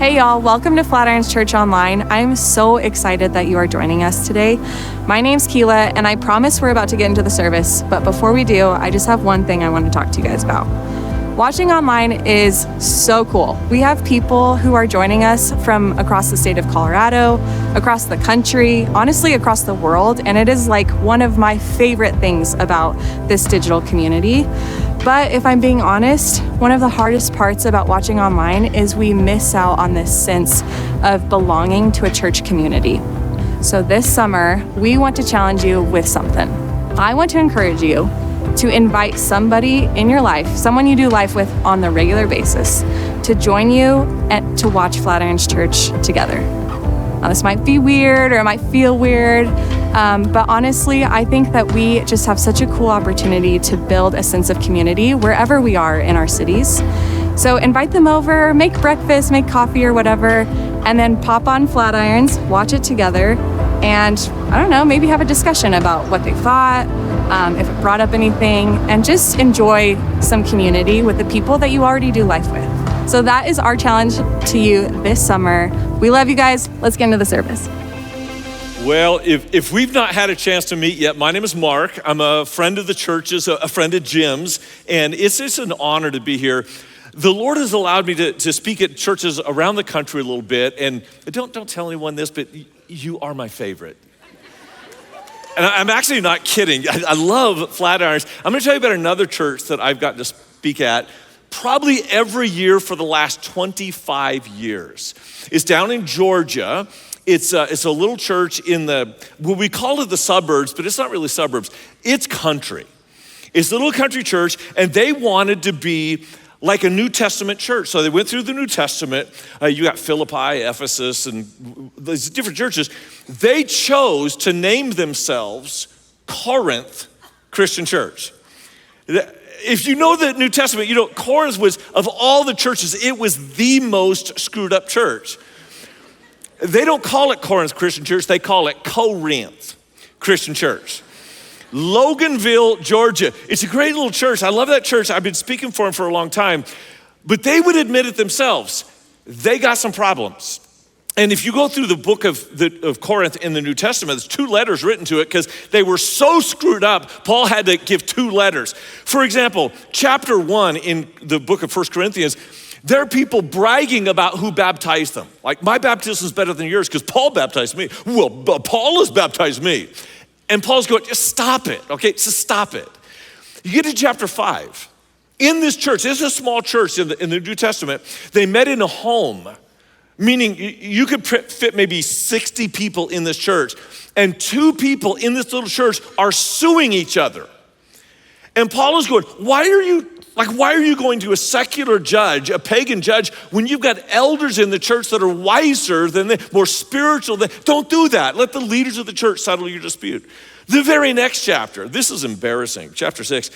Hey y'all, welcome to Flatirons Church Online. I'm so excited that you are joining us today. My name's Keela, and I promise we're about to get into the service, but before we do, I just have one thing I want to talk to you guys about. Watching online is so cool. We have people who are joining us from across the state of Colorado, across the country, honestly across the world, and it is like one of my favorite things about this digital community. But if I'm being honest, one of the hardest parts about watching online is we miss out on this sense of belonging to a church community. So this summer, we want to challenge you with something. I want to encourage you to invite somebody in your life, someone you do life with on the regular basis, to join you and to watch Flatirons Church together. Now, this might be weird or it might feel weird, but honestly, I think that we just have such a cool opportunity to build a sense of community wherever we are in our cities. So invite them over, make breakfast, make coffee or whatever, and then pop on Flatirons, watch it together, and I don't know, maybe have a discussion about what they thought, if it brought up anything, and just enjoy some community with the people that you already do life with. So that is our challenge to you this summer. We love you guys. Let's get into the service. Well, if we've not had a chance to meet yet, my name is Mark. I'm a friend of the church's, a friend of Jim's, and it's just an honor to be here. The Lord has allowed me to speak at churches around the country a little bit, and don't tell anyone this, but you are my favorite. And I'm actually not kidding. I love Flatirons. I'm gonna tell you about another church that I've gotten to speak at probably every year for the last 25 years. It's down in Georgia. It's a little church in we call it the suburbs, but it's not really suburbs. It's country. It's a little country church, and they wanted to be like a New Testament church. So they went through the New Testament. You got Philippi, Ephesus, and these different churches. They chose to name themselves Corinth Christian Church. If you know the New Testament, you know Corinth was, of all the churches, it was the most screwed up church. They don't call it Corinth Christian Church, they call it Corinth Christian Church. Loganville, Georgia. It's a great little church. I love that church. I've been speaking for them for a long time. But they would admit it themselves. They got some problems. And if you go through the book of Corinth in the New Testament, there's 2 letters written to it because they were so screwed up, Paul had to give 2 letters. For example, chapter 1 in the book of 1 Corinthians, there are people bragging about who baptized them. Like, my baptism is better than yours because Paul baptized me. Well, Paul has baptized me. And Paul's going, just stop it, okay? Just stop it. You get to chapter 5. In this church, this is a small church in the New Testament. They met in a home, meaning you could fit maybe 60 people in this church. And 2 people in this little church are suing each other. And Paul is going, why are you going to a secular judge, a pagan judge, when you've got elders in the church that are wiser than more spiritual than, don't do that. Let the leaders of the church settle your dispute. The very next chapter, this is embarrassing, chapter 6,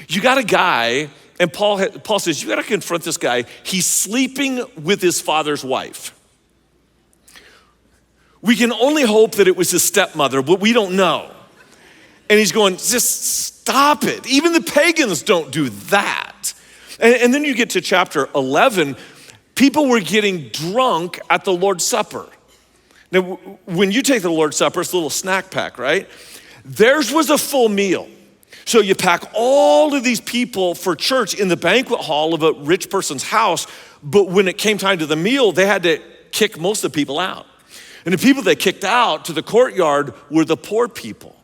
you got a guy, and Paul says, you gotta confront this guy. He's sleeping with his father's wife. We can only hope that it was his stepmother, but we don't know. And he's going, just stop it. Even the pagans don't do that. And then you get to chapter 11, people were getting drunk at the Lord's Supper. Now, when you take the Lord's Supper, it's a little snack pack, right? Theirs was a full meal. So you pack all of these people for church in the banquet hall of a rich person's house, but when it came time to the meal, they had to kick most of the people out. And the people they kicked out to the courtyard were the poor people.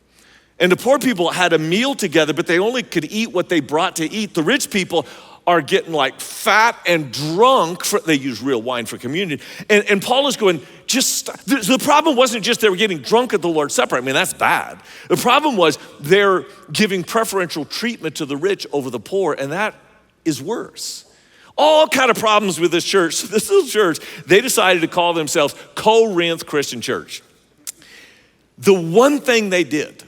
And the poor people had a meal together, but they only could eat what they brought to eat. The rich people are getting like fat and drunk. They use real wine for communion. And Paul is going, just stop. The problem wasn't just they were getting drunk at the Lord's Supper. I mean, that's bad. The problem was they're giving preferential treatment to the rich over the poor, and that is worse. All kind of problems with this church. This little church, they decided to call themselves Corinth Christian Church. The one thing they did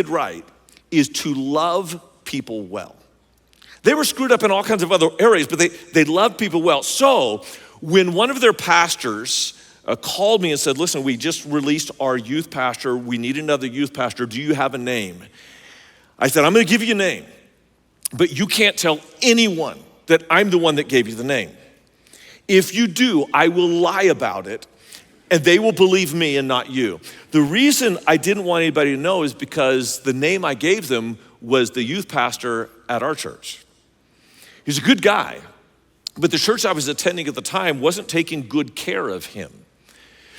right is to love people well. They were screwed up in all kinds of other areas, but they loved people well. So when one of their pastors called me and said, listen, we just released our youth pastor. We need another youth pastor. Do you have a name? I said, I'm gonna give you a name, but you can't tell anyone that I'm the one that gave you the name. If you do, I will lie about it, and they will believe me and not you. The reason I didn't want anybody to know is because the name I gave them was the youth pastor at our church. He's a good guy, but the church I was attending at the time wasn't taking good care of him.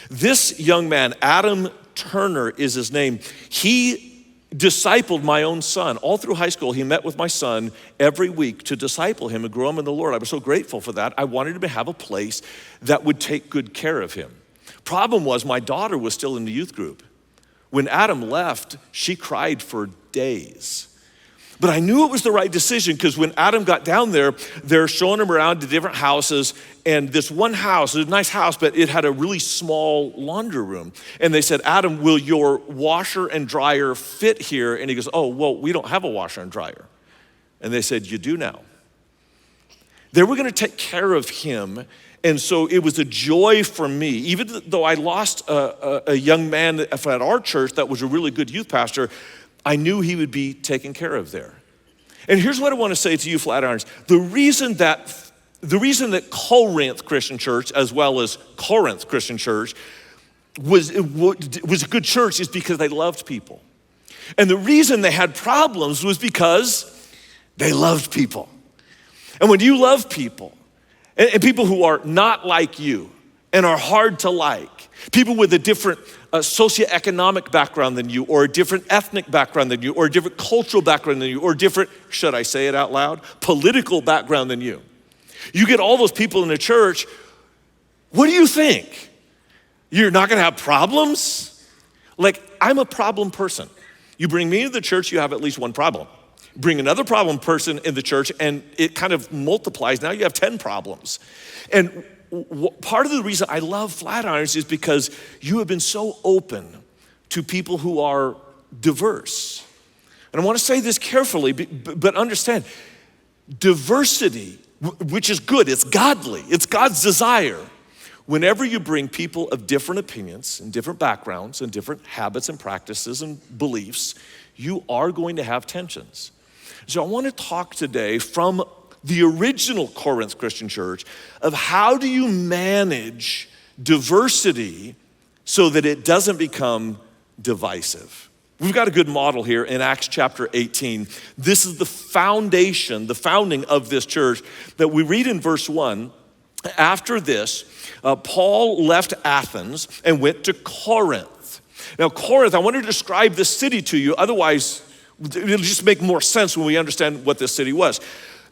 This young man, Adam Turner is his name, he discipled my own son. All through high school, he met with my son every week to disciple him and grow him in the Lord. I was so grateful for that. I wanted him to have a place that would take good care of him. Problem was, my daughter was still in the youth group. When Adam left, she cried for days. But I knew it was the right decision because when Adam got down there, they're showing him around to different houses. And this one house, it was a nice house, but it had a really small laundry room. And they said, Adam, will your washer and dryer fit here? And he goes, oh, well, we don't have a washer and dryer. And they said, you do now. They were gonna take care of him. And so it was a joy for me, even though I lost a young man at our church that was a really good youth pastor, I knew he would be taken care of there. And here's what I want to say to you, Flatirons. The reason that Corinth Christian Church, as well as Corinth Christian Church, was a good church is because they loved people. And the reason they had problems was because they loved people. And when you love people, and people who are not like you and are hard to like, people with a different socioeconomic background than you, or a different ethnic background than you, or a different cultural background than you, or different, should I say it out loud, political background than you. You get all those people in the church, what do you think? You're not gonna have problems? Like, I'm a problem person. You bring me into the church, you have at least one problem. Bring another problem person in the church and it kind of multiplies. Now you have 10 problems. And part of the reason I love Flatirons is because you have been so open to people who are diverse. And I want to say this carefully, but understand, diversity, which is good, it's godly, it's God's desire. Whenever you bring people of different opinions and different backgrounds and different habits and practices and beliefs, you are going to have tensions. So I want to talk today from the original Corinth Christian Church of how do you manage diversity so that it doesn't become divisive. We've got a good model here in Acts chapter 18. This is the foundation, the founding of this church that we read in verse 1. After this, Paul left Athens and went to Corinth. Now Corinth, I want to describe this city to you, otherwise it'll just make more sense when we understand what this city was.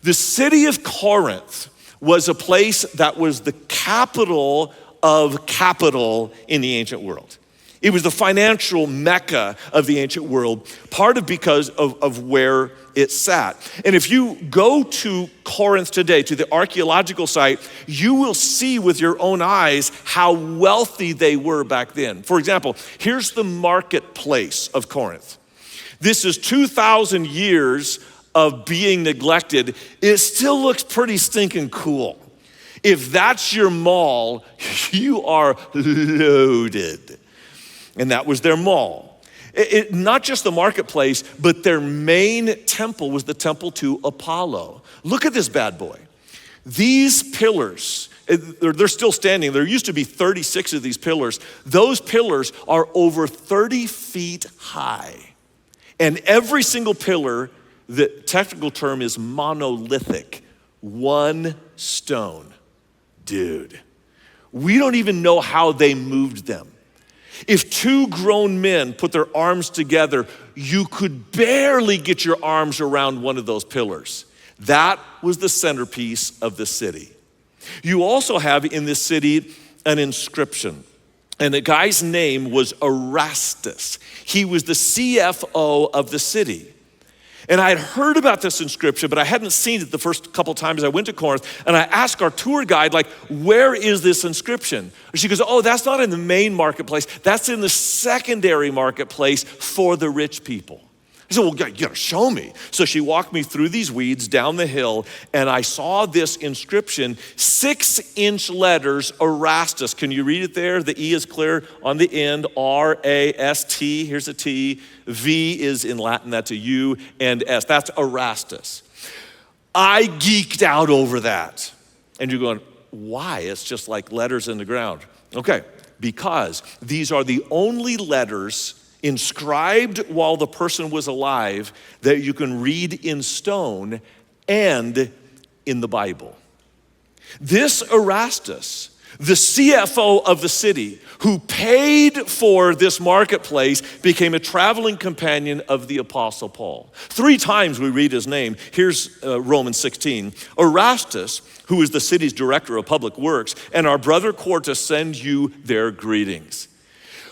The city of Corinth was a place that was the capital of capital in the ancient world. It was the financial mecca of the ancient world, part of because of where it sat. And if you go to Corinth today, to the archaeological site, you will see with your own eyes how wealthy they were back then. For example, here's the marketplace of Corinth. This is 2,000 years of being neglected. It still looks pretty stinking cool. If that's your mall, you are loaded. And that was their mall. Not just the marketplace, but their main temple was the temple to Apollo. Look at this bad boy. These pillars, they're still standing. There used to be 36 of these pillars. Those pillars are over 30 feet high. And every single pillar, the technical term is monolithic, one stone. Dude, we don't even know how they moved them. If two grown men put their arms together, you could barely get your arms around one of those pillars. That was the centerpiece of the city. You also have in this city an inscription. And the guy's name was Erastus. He was the CFO of the city. And I had heard about this inscription, but I hadn't seen it the first couple times I went to Corinth. And I asked our tour guide, like, where is this inscription? And she goes, oh, that's not in the main marketplace. That's in the secondary marketplace for the rich people. I said, well, you gotta show me. So she walked me through these weeds down the hill, and I saw this inscription, 6-inch letters, Erastus. Can you read it there? The E is clear on the end, R-A-S-T, here's a T. V is in Latin, that's a U, and S, that's Erastus. I geeked out over that. And you're going, why? It's just like letters in the ground. Okay, because these are the only letters inscribed while the person was alive that you can read in stone and in the Bible. This Erastus, the CFO of the city, who paid for this marketplace, became a traveling companion of the Apostle Paul. 3 times we read his name. Here's Romans 16. Erastus, who is the city's director of public works, and our brother Quartus send you their greetings.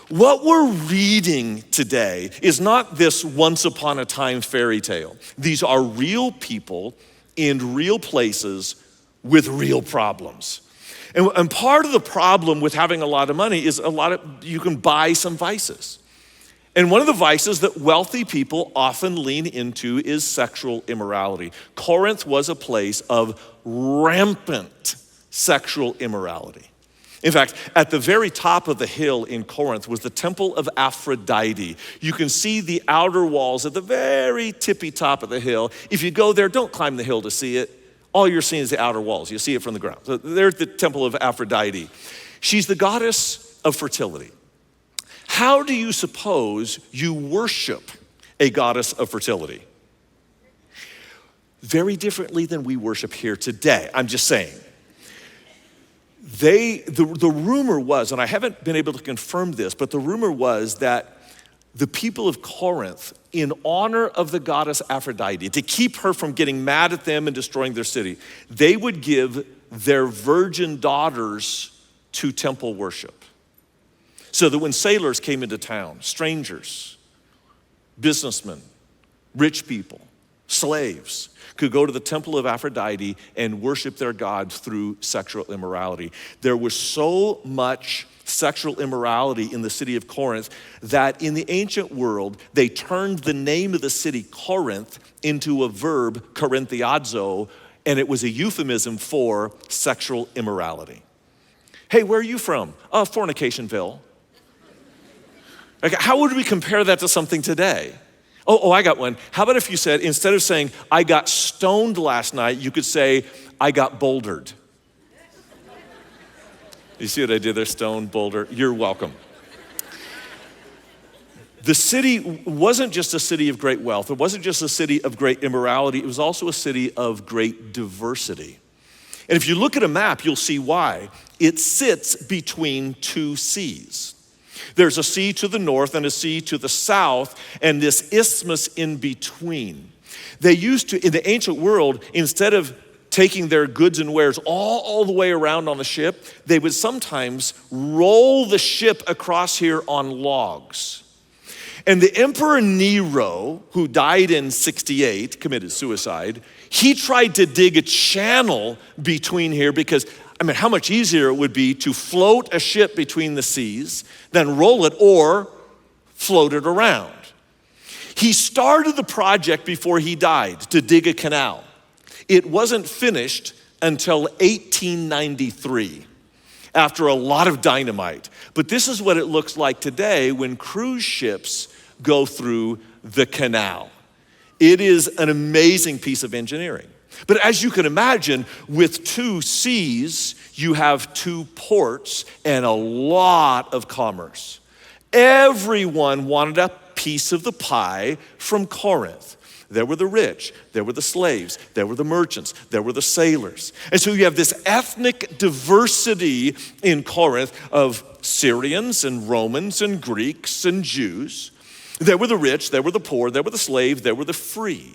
What we're reading today is not this once upon a time fairy tale. These are real people in real places with real problems. And part of the problem with having a lot of money is you can buy some vices. And one of the vices that wealthy people often lean into is sexual immorality. Corinth was a place of rampant sexual immorality. In fact, at the very top of the hill in Corinth was the temple of Aphrodite. You can see the outer walls at the very tippy top of the hill. If you go there, don't climb the hill to see it. All you're seeing is the outer walls. You see it from the ground. So there's the temple of Aphrodite. She's the goddess of fertility. How do you suppose you worship a goddess of fertility? Very differently than we worship here today. I'm just saying. The rumor was, and I haven't been able to confirm this, but the rumor was that the people of Corinth, in honor of the goddess Aphrodite, to keep her from getting mad at them and destroying their city, they would give their virgin daughters to temple worship. So that when sailors came into town, strangers, businessmen, rich people, slaves, could go to the temple of Aphrodite and worship their god through sexual immorality. There was so much sexual immorality in the city of Corinth that in the ancient world, they turned the name of the city Corinth into a verb, Corinthiazo, and it was a euphemism for sexual immorality. Hey, where are you from? Fornicationville. Okay, how would we compare that to something today? Oh, I got one. How about if you said, instead of saying, I got stoned last night, you could say, I got bouldered. You see what I did there? Stone, boulder. You're welcome. The city wasn't just a city of great wealth. It wasn't just a city of great immorality. It was also a city of great diversity. And if you look at a map, you'll see why. It sits between 2 seas. There's a sea to the north and a sea to the south, and this isthmus in between. They used to, in the ancient world, instead of taking their goods and wares all the way around on the ship, they would sometimes roll the ship across here on logs. And the Emperor Nero, who died in 68, committed suicide, he tried to dig a channel between here because, how much easier it would be to float a ship between the seas, then roll it or float it around. He started the project before he died to dig a canal. It wasn't finished until 1893, after a lot of dynamite. But this is what it looks like today when cruise ships go through the canal. It is an amazing piece of engineering. But as you can imagine, with 2 seas, you have 2 ports and a lot of commerce. Everyone wanted a piece of the pie from Corinth. There were the rich, there were the slaves, there were the merchants, there were the sailors. And so you have this ethnic diversity in Corinth of Syrians and Romans and Greeks and Jews. There were the rich, there were the poor, there were the slaves, there were the free.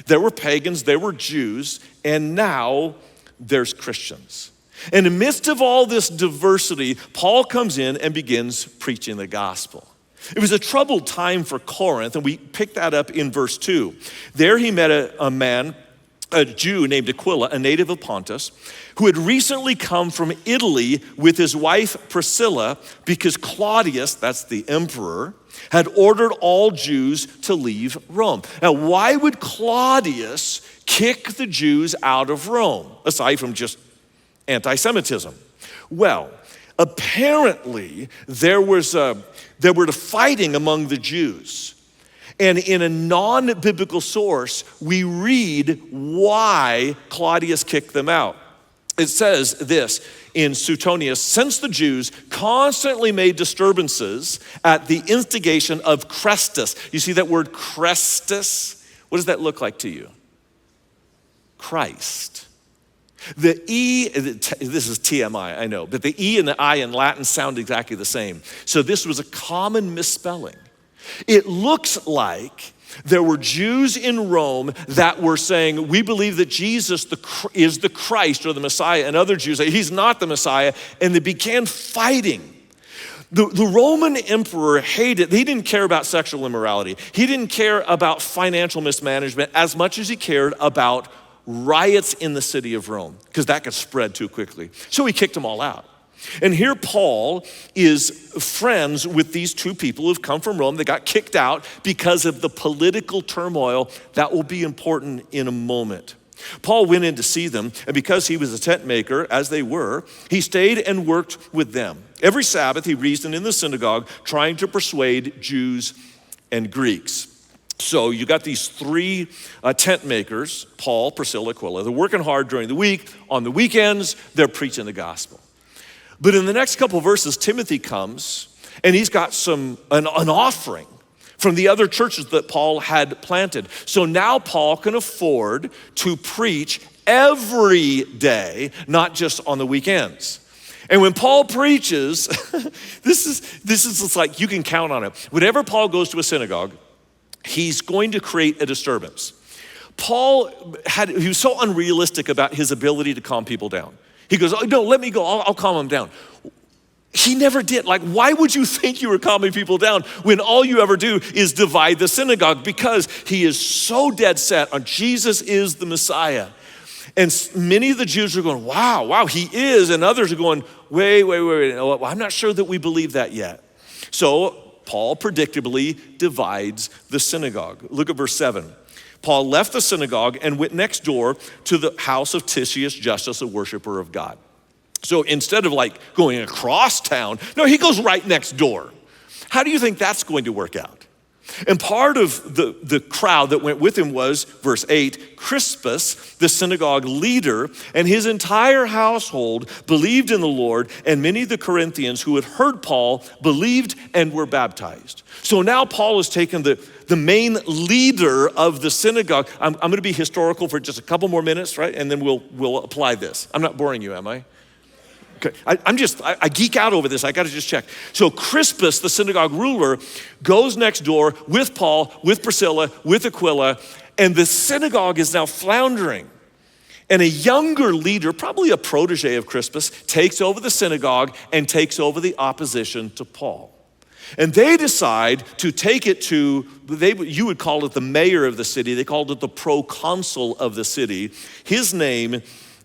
There were pagans, there were Jews, and now there's Christians. And in the midst of all this diversity, Paul comes in and begins preaching the gospel. It was a troubled time for Corinth, and we pick that up in verse 2. There he met a man, a Jew named Aquila, a native of Pontus, who had recently come from Italy with his wife Priscilla because Claudius, that's the emperor, had ordered all Jews to leave Rome. Now, why would Claudius kick the Jews out of Rome, aside from just anti-Semitism? Well, apparently there were the fighting among the Jews. And in a non-biblical source, we read why Claudius kicked them out. It says this in Suetonius: since the Jews constantly made disturbances at the instigation of Chrestus. You see that word Chrestus? What does that look like to you? Christ. The E, this is TMI, I know, but the E and the I in Latin sound exactly the same. So this was a common misspelling. It looks like there were Jews in Rome that were saying, we believe that Jesus is the Christ or the Messiah, and other Jews say he's not the Messiah, and they began fighting. The Roman emperor hated, he didn't care about sexual immorality. He didn't care about financial mismanagement as much as he cared about riots in the city of Rome, because that could spread too quickly. So he kicked them all out. And here Paul is friends with these two people who've come from Rome. They got kicked out because of the political turmoil. That will be important in a moment. Paul went in to see them, and because he was a tent maker, as they were, he stayed and worked with them. Every Sabbath he reasoned in the synagogue, trying to persuade Jews and Greeks. So you got these three tent makers, Paul, Priscilla, Aquila. They're working hard during the week. On the weekends, they're preaching the gospel. But in the next couple of verses, Timothy comes, and he's got an offering from the other churches that Paul had planted. So now Paul can afford to preach every day, not just on the weekends. And when Paul preaches, this is like you can count on it. Whenever Paul goes to a synagogue, he's going to create a disturbance. He was so unrealistic about his ability to calm people down. He goes, oh, no, let me go, I'll calm them down. He never did. Like, why would you think you were calming people down when all you ever do is divide the synagogue? Because he is so dead set on Jesus is the Messiah. And many of the Jews are going, wow, he is. And others are going, wait. No, I'm not sure that we believe that yet. So Paul predictably divides the synagogue. Look at verse 7. Paul left the synagogue and went next door to the house of Titius Justus, a worshiper of God. So instead of like going across town, no, he goes right next door. How do you think that's going to work out? And part of the crowd that went with him was, verse 8, Crispus, the synagogue leader, and his entire household believed in the Lord, and many of the Corinthians who had heard Paul believed and were baptized. So now Paul has taken the main leader of the synagogue. I'm going to be historical for just a couple more minutes, right? And then we'll apply this. I'm not boring you, am I? Okay. I geek out over this. I got to just check. So Crispus, the synagogue ruler, goes next door with Paul, with Priscilla, with Aquila, and the synagogue is now floundering. And a younger leader, probably a protege of Crispus, takes over the synagogue and takes over the opposition to Paul. And they decide to take it to, you would call it the mayor of the city. They called it the proconsul of the city. His name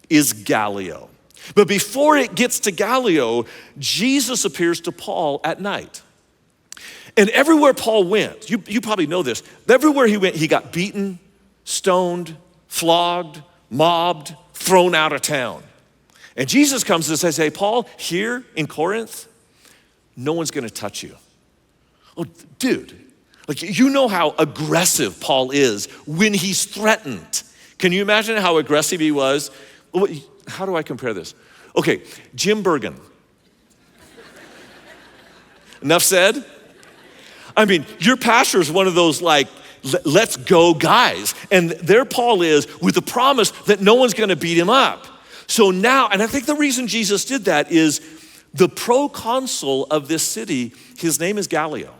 is Gallio. But before it gets to Gallio, Jesus appears to Paul at night. And everywhere Paul went, you probably know this, everywhere he went, he got beaten, stoned, flogged, mobbed, thrown out of town. And Jesus comes and says, hey, Paul, here in Corinth, no one's gonna touch you. Oh, dude, like you know how aggressive Paul is when he's threatened. Can you imagine how aggressive he was? How do I compare this? Okay, Jim Bergen. Enough said? I mean, your pastor is one of those like, let's go guys. And there Paul is with the promise that no one's gonna beat him up. So now, and I think the reason Jesus did that is the proconsul of this city, his name is Gallio.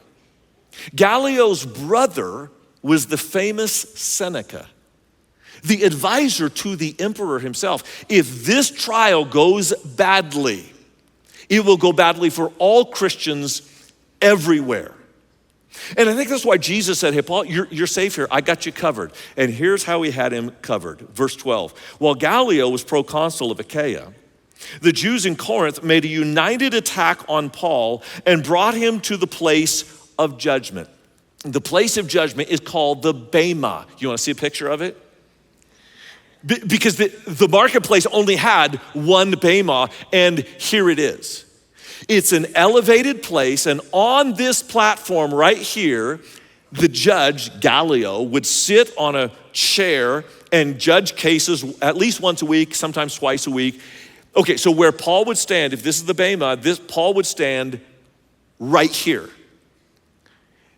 Gallio's brother was the famous Seneca, the advisor to the emperor himself. If this trial goes badly, it will go badly for all Christians everywhere. And I think that's why Jesus said, hey, Paul, you're safe here. I got you covered. And here's how he had him covered. Verse 12, while Gallio was proconsul of Achaia, the Jews in Corinth made a united attack on Paul and brought him to the place of judgment. The place of judgment is called the Bema. You wanna see a picture of it? Because the marketplace only had one Bema, and here it is. It's an elevated place, and on this platform right here, the judge, Gallio, would sit on a chair and judge cases at least once a week, sometimes twice a week. Okay, so where Paul would stand, if this is the Bema, Paul would stand right here.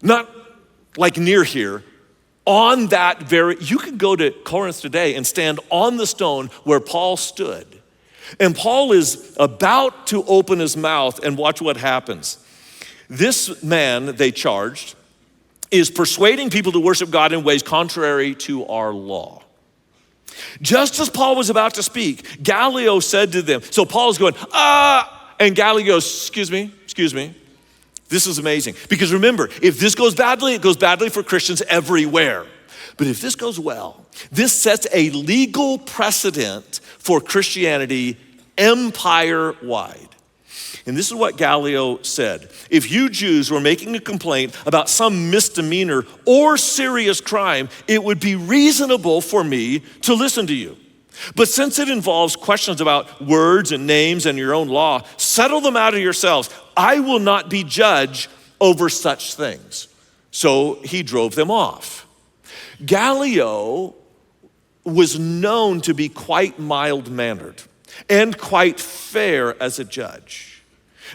Not like near here, on that very, you could go to Corinth today and stand on the stone where Paul stood. And Paul is about to open his mouth, and watch what happens. This man, they charged, is persuading people to worship God in ways contrary to our law. Just as Paul was about to speak, Gallio said to them, so Paul's going, and Gallio goes, excuse me. This is amazing. Because remember, if this goes badly, it goes badly for Christians everywhere. But if this goes well, this sets a legal precedent for Christianity empire-wide. And this is what Gallio said. If you Jews were making a complaint about some misdemeanor or serious crime, it would be reasonable for me to listen to you. But since it involves questions about words and names and your own law, settle them out of yourselves. I will not be judge over such things. So he drove them off. Gallio was known to be quite mild-mannered and quite fair as a judge.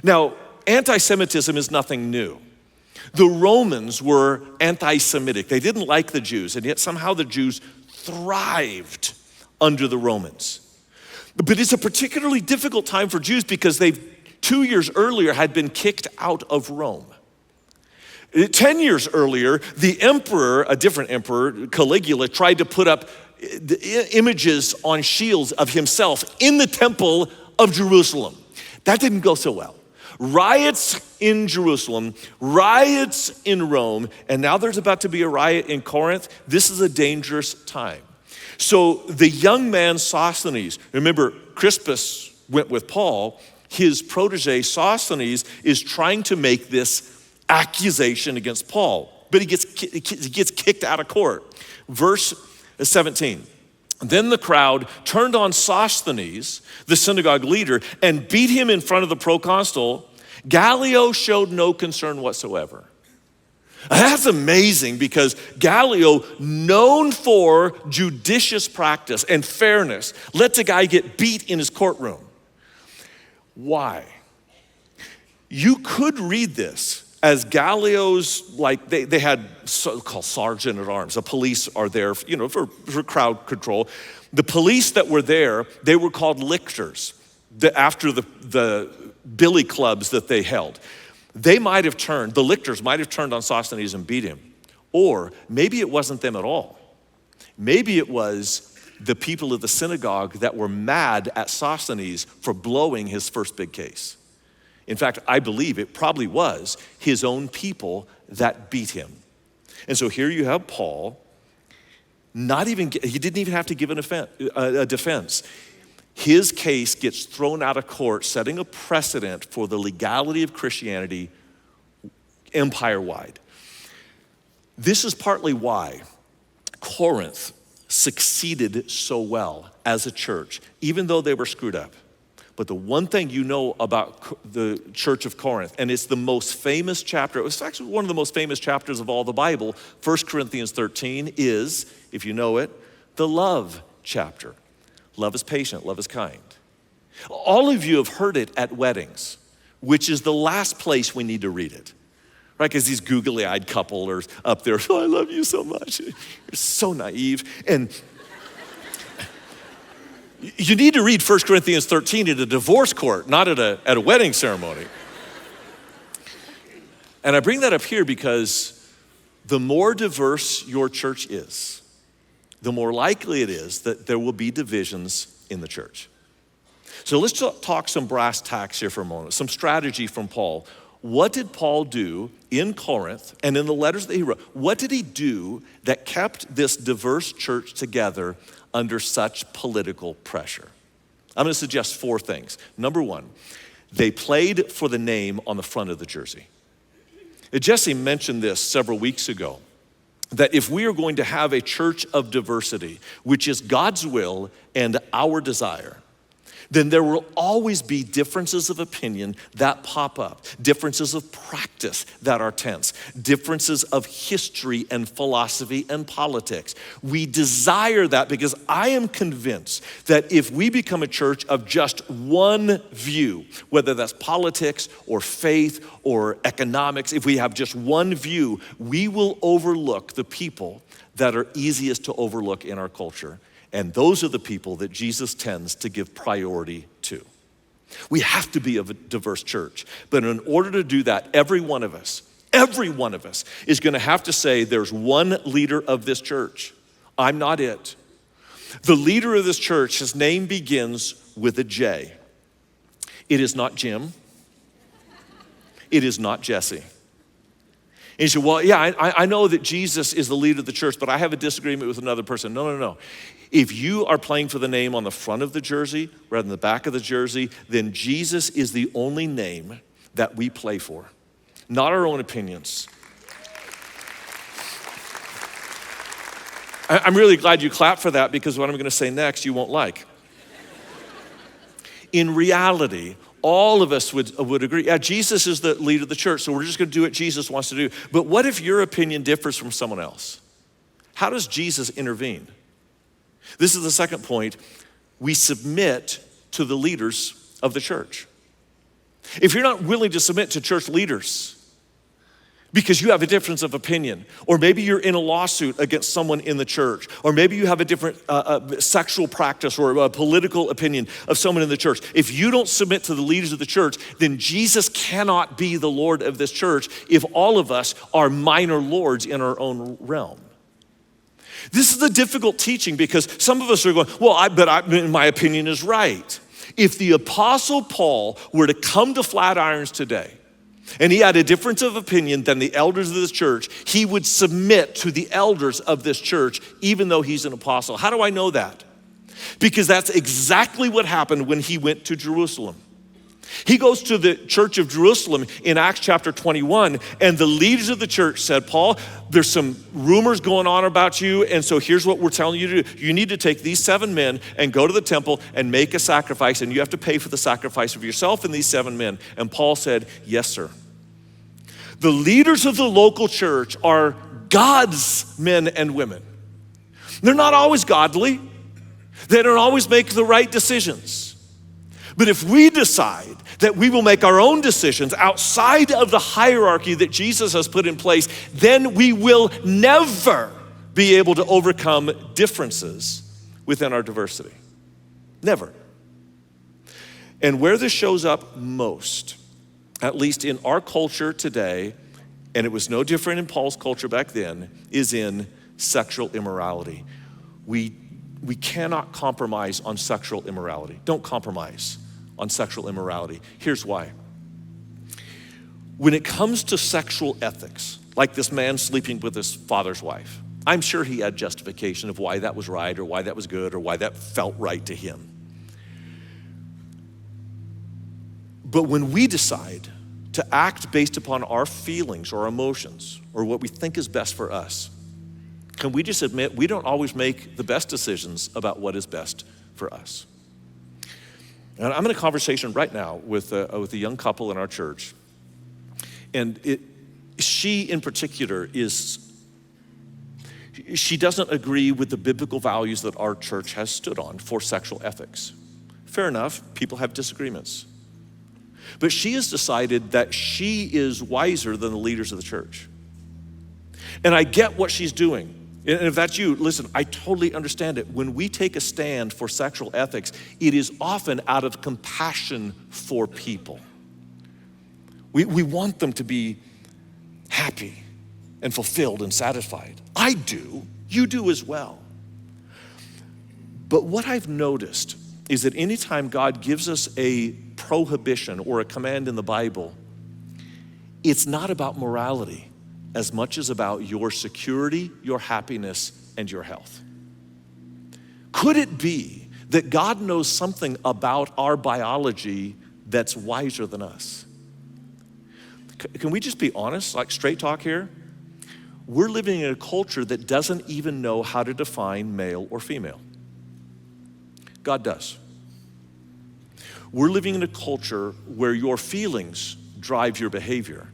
Now, anti-Semitism is nothing new. The Romans were anti-Semitic. They didn't like the Jews, and yet somehow the Jews thrived under the Romans. But it's a particularly difficult time for Jews because they 2 years earlier had been kicked out of Rome. 10 years earlier, the emperor, a different emperor, Caligula, tried to put up images on shields of himself in the temple of Jerusalem. That didn't go so well. Riots in Jerusalem, riots in Rome, and now there's about to be a riot in Corinth. This is a dangerous time. So the young man Sosthenes, remember Crispus went with Paul, his protege Sosthenes is trying to make this accusation against Paul, but he gets kicked out of court. Verse 17. Then the crowd turned on Sosthenes, the synagogue leader, and beat him in front of the proconsul. Gallio showed no concern whatsoever. That's amazing because Gallio, known for judicious practice and fairness, lets a guy get beat in his courtroom. Why? You could read this as Gallio's, like they had so-called sergeant at arms. The police are there, for crowd control. The police that were there, they were called lictors after the billy clubs that they held. The lictors might have turned on Sosthenes and beat him. Or maybe it wasn't them at all. Maybe it was the people of the synagogue that were mad at Sosthenes for blowing his first big case. In fact, I believe it probably was his own people that beat him. And so here you have Paul, he didn't even have to give a defense. His case gets thrown out of court, setting a precedent for the legality of Christianity empire-wide. This is partly why Corinth succeeded so well as a church, even though they were screwed up. But the one thing you know about the church of Corinth, and it's the most famous chapter, it was actually one of the most famous chapters of all the Bible, 1 Corinthians 13 is, if you know it, the love chapter. Love is patient, love is kind. All of you have heard it at weddings, which is the last place we need to read it, right? Because these googly-eyed couple are up there, I love you so much. You're so naive. And you need to read 1 Corinthians 13 at a divorce court, not at a wedding ceremony. And I bring that up here because the more diverse your church is, the more likely it is that there will be divisions in the church. So let's talk some brass tacks here for a moment, some strategy from Paul. What did Paul do in Corinth and in the letters that he wrote? What did he do that kept this diverse church together under such political pressure? I'm going to suggest 4 things. Number 1, they played for the name on the front of the jersey. Jesse mentioned this several weeks ago, that if we are going to have a church of diversity, which is God's will and our desire, then there will always be differences of opinion that pop up, differences of practice that are tense, differences of history and philosophy and politics. We desire that because I am convinced that if we become a church of just one view, whether that's politics or faith or economics, if we have just one view, we will overlook the people that are easiest to overlook in our culture. And those are the people that Jesus tends to give priority to. We have to be a diverse church. But in order to do that, every one of us is gonna have to say there's one leader of this church. I'm not it. The leader of this church, his name begins with a J. It is not Jim. It is not Jesse. And you say, well, yeah, I know that Jesus is the leader of the church, but I have a disagreement with another person. No. If you are playing for the name on the front of the jersey rather than the back of the jersey, then Jesus is the only name that we play for, not our own opinions. I'm really glad you clapped for that because what I'm gonna say next you won't like. In reality, all of us would agree, yeah, Jesus is the leader of the church, so we're just gonna do what Jesus wants to do. But what if your opinion differs from someone else? How does Jesus intervene? This is the second point. We submit to the leaders of the church. If you're not willing to submit to church leaders because you have a difference of opinion, or maybe you're in a lawsuit against someone in the church, or maybe you have a different sexual practice or a political opinion of someone in the church. If you don't submit to the leaders of the church, then Jesus cannot be the Lord of this church if all of us are minor lords in our own realm. This is a difficult teaching because some of us are going, well, my opinion is right. If the Apostle Paul were to come to Flatirons today, and he had a difference of opinion than the elders of this church, he would submit to the elders of this church, even though he's an apostle. How do I know that? Because that's exactly what happened when he went to Jerusalem. He goes to the church of Jerusalem in Acts chapter 21, and the leaders of the church said, Paul, there's some rumors going on about you, and so here's what we're telling you to do. You need to take these 7 men and go to the temple and make a sacrifice, and you have to pay for the sacrifice of yourself and these 7 men. And Paul said, yes, sir. The leaders of the local church are God's men and women. They're not always godly. They don't always make the right decisions. But if we decide that we will make our own decisions outside of the hierarchy that Jesus has put in place, then we will never be able to overcome differences within our diversity. Never. And where this shows up most, at least in our culture today, and it was no different in Paul's culture back then, is in sexual immorality. We cannot compromise on sexual immorality. Don't compromise on sexual immorality. Here's why. When it comes to sexual ethics, like this man sleeping with his father's wife, I'm sure he had justification of why that was right or why that was good or why that felt right to him. But when we decide to act based upon our feelings or emotions or what we think is best for us, can we just admit we don't always make the best decisions about what is best for us? And I'm in a conversation right now with a young couple in our church. And she in particular she doesn't agree with the biblical values that our church has stood on for sexual ethics. Fair enough, people have disagreements. But she has decided that she is wiser than the leaders of the church. And I get what she's doing. And if that's you, listen, I totally understand it. When we take a stand for sexual ethics, it is often out of compassion for people. We want them to be happy and fulfilled and satisfied. I do, you do as well. But what I've noticed is that anytime God gives us a prohibition or a command in the Bible, it's not about morality as much as about your security, your happiness, and your health. Could it be that God knows something about our biology that's wiser than us? Can we just be honest, like straight talk here? We're living in a culture that doesn't even know how to define male or female. God does. We're living in a culture where your feelings drive your behavior.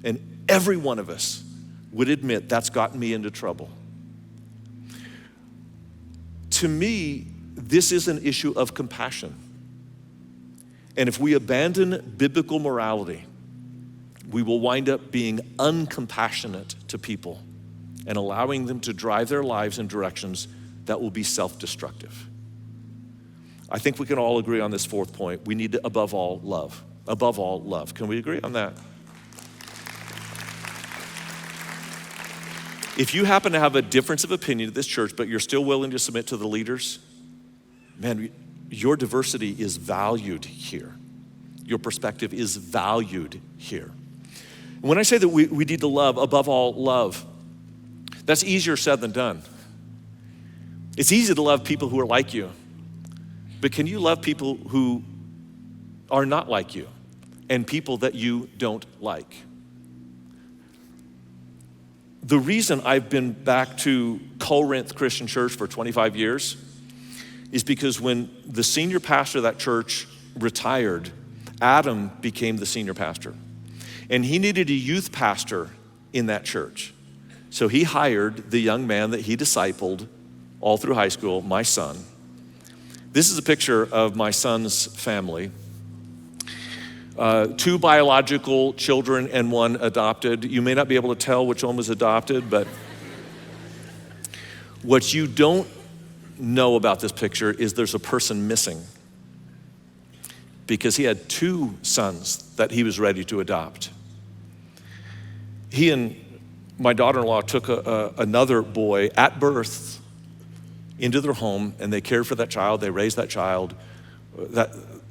And every one of us would admit that's gotten me into trouble. To me, this is an issue of compassion. And if we abandon biblical morality, we will wind up being uncompassionate to people and allowing them to drive their lives in directions that will be self-destructive. I think we can all agree on this fourth point. We need to, above all, love. Above all, love. Can we agree on that? If you happen to have a difference of opinion at this church, but you're still willing to submit to the leaders, man, your diversity is valued here. Your perspective is valued here. When I say that we need to love, above all, love, that's easier said than done. It's easy to love people who are like you, but can you love people who are not like you and people that you don't like? The reason I've been back to Corinth Christian Church for 25 years is because when the senior pastor of that church retired, Adam became the senior pastor. And he needed a youth pastor in that church. So he hired the young man that he discipled all through high school, my son. This is a picture of my son's family. 2 biological children and 1 adopted. You may not be able to tell which one was adopted, but what you don't know about this picture is there's a person missing because he had 2 sons that he was ready to adopt. He and my daughter-in-law took another boy at birth into their home, and they cared for that child. They raised that child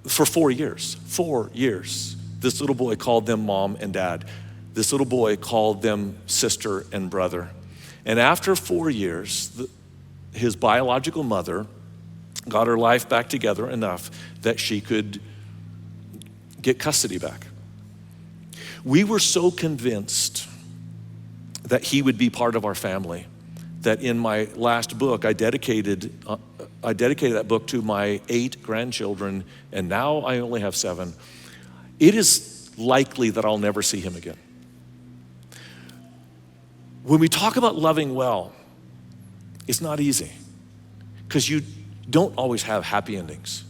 for 4 years. 4 years. This little boy called them mom and dad. This little boy called them sister and brother. And after 4 years, his biological mother got her life back together enough that she could get custody back. We were so convinced that he would be part of our family that in my last book, I dedicated that book to my 8 grandchildren, and now I only have 7. It is likely that I'll never see him again. When we talk about loving well, it's not easy because you don't always have happy endings.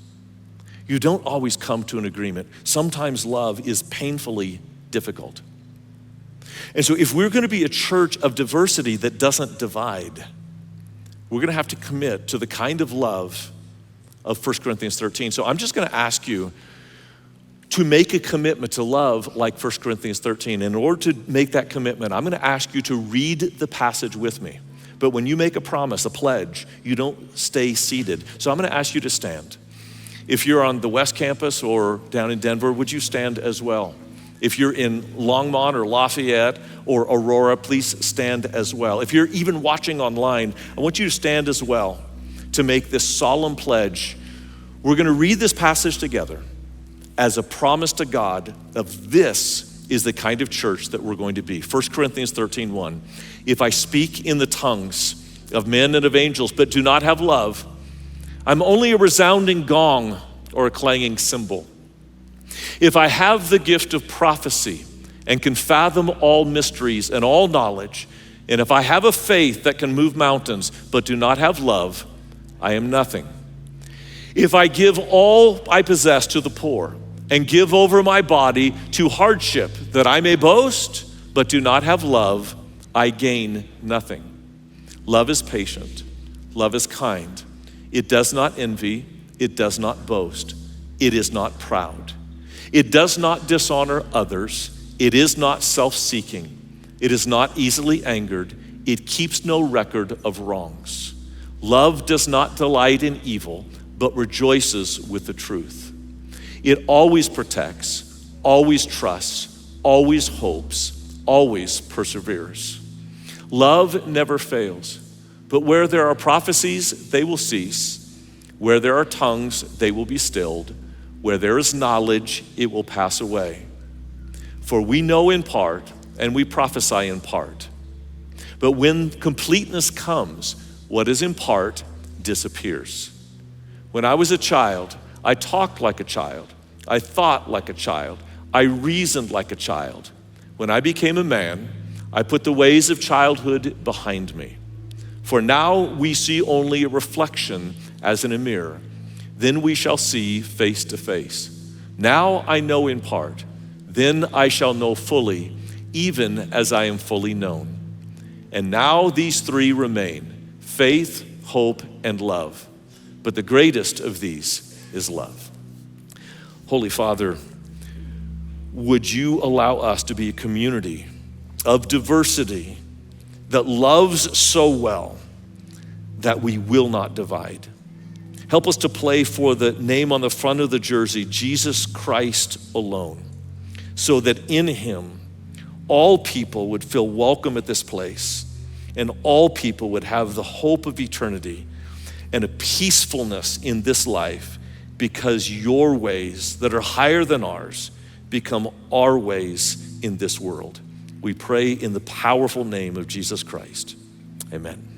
You don't always come to an agreement. Sometimes love is painfully difficult. And so if we're gonna be a church of diversity that doesn't divide, we're gonna have to commit to the kind of love of 1 Corinthians 13. So I'm just gonna ask you to make a commitment to love like 1 Corinthians 13. In order to make that commitment, I'm gonna ask you to read the passage with me. But when you make a promise, a pledge, you don't stay seated. So I'm gonna ask you to stand. If you're on the West Campus or down in Denver, would you stand as well? If you're in Longmont or Lafayette or Aurora, please stand as well. If you're even watching online, I want you to stand as well to make this solemn pledge. We're gonna read this passage together as a promise to God of this is the kind of church that we're going to be. 1 Corinthians 13:1. If I speak in the tongues of men and of angels, but do not have love, I'm only a resounding gong or a clanging cymbal. If I have the gift of prophecy and can fathom all mysteries and all knowledge, and if I have a faith that can move mountains, but do not have love, I am nothing. If I give all I possess to the poor and give over my body to hardship that I may boast, but do not have love, I gain nothing. Love is patient. Love is kind. It does not envy. It does not boast. It is not proud. It does not dishonor others. It is not self-seeking. It is not easily angered. It keeps no record of wrongs. Love does not delight in evil, but rejoices with the truth. It always protects, always trusts, always hopes, always perseveres. Love never fails, but where there are prophecies, they will cease. Where there are tongues, they will be stilled. Where there is knowledge, it will pass away. For we know in part, and we prophesy in part. But when completeness comes, what is in part disappears. When I was a child, I talked like a child. I thought like a child. I reasoned like a child. When I became a man, I put the ways of childhood behind me. For now we see only a reflection as in a mirror. Then we shall see face to face. Now I know in part. Then I shall know fully, even as I am fully known. And now these three remain: faith, hope, and love. But the greatest of these is love. Holy Father, would you allow us to be a community of diversity that loves so well that we will not divide. Help us to play for the name on the front of the jersey, Jesus Christ alone, so that in him all people would feel welcome at this place and all people would have the hope of eternity and a peacefulness in this life, because your ways that are higher than ours become our ways in this world. We pray in the powerful name of Jesus Christ. Amen.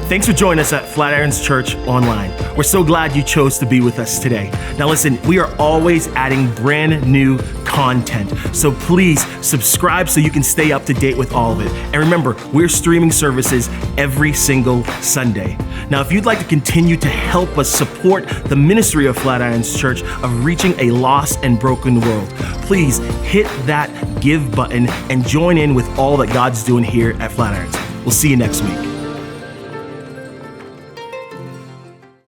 Thanks for joining us at Flatirons Church Online. We're so glad you chose to be with us today. Now listen, we are always adding brand new content, so please subscribe so you can stay up to date with all of it. And remember, we're streaming services every single Sunday. Now, if you'd like to continue to help us support the ministry of Flatirons Church of reaching a lost and broken world, please hit that give button and join in with all that God's doing here at Flatirons. We'll see you next week.